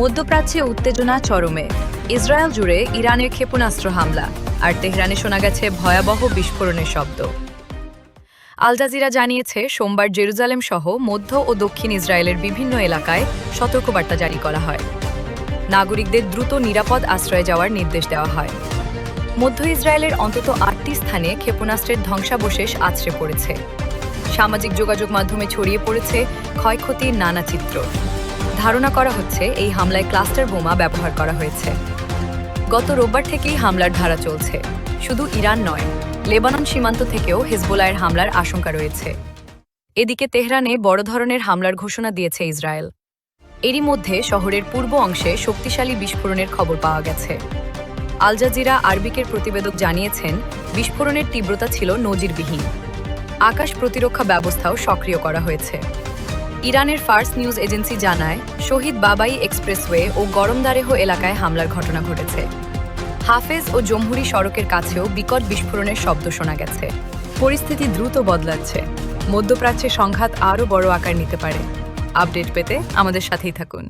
মধ্যপ্রাচ্যে উত্তেজনা চরমে। ইসরায়েল জুড়ে ইরানের ক্ষেপণাস্ত্র হামলা, আর তেহরানে শোনা গেছে ভয়াবহ বিস্ফোরণের শব্দ। আল জাজিরা জানিয়েছে সোমবার জেরুজালেম সহ মধ্য ও দক্ষিণ ইসরায়েলের বিভিন্ন এলাকায় সতর্কবার্তা জারি করা হয়। নাগরিকদের দ্রুত নিরাপদ আশ্রয়ে যাওয়ার নির্দেশ দেওয়া হয়। মধ্য ইসরায়েলের অন্তত ৮টি স্থানে ক্ষেপণাস্ত্রের ধ্বংসাবশেষ আছড়ে পড়েছে। সামাজিক যোগাযোগ মাধ্যমে ছড়িয়ে পড়েছে ক্ষয়ক্ষতির নানা চিত্র। ধারণা করা হচ্ছে এই হামলায় ক্লাস্টার বোমা ব্যবহার করা হয়েছে। গত রোববার থেকেই হামলার ধারা চলছে। শুধু ইরান নয়, লেবানন সীমান্ত থেকেও হিজবুল্লাহের হামলার আশঙ্কা রয়েছে। এদিকে তেহরানে বড় ধরনের হামলার ঘোষণা দিয়েছে ইসরায়েল। এরই মধ্যে শহরের পূর্ব অংশে শক্তিশালী বিস্ফোরণের খবর পাওয়া গেছে। আল জাজিরা আরবিকের প্রতিবেদক জানিয়েছেন, বিস্ফোরণের তীব্রতা ছিল নজিরবিহীন। আকাশ প্রতিরক্ষা ব্যবস্থাও সক্রিয় করা হয়েছে। ইরানের ফার্স নিউজ এজেন্সি জানায়, শহীদ বাবাই এক্সপ্রেসওয়ে ও গরমদারেহ এলাকায় হামলার ঘটনা ঘটেছে। হাফেজ ও জমহুরি সড়কের কাছেও বিকট বিস্ফোরণের শব্দ শোনা গেছে। পরিস্থিতি দ্রুত বদলাচ্ছে। মধ্যপ্রাচ্যে সংঘাত আরও বড় আকার নিতে পারে। আপডেট পেতে আমাদের সাথেই থাকুন।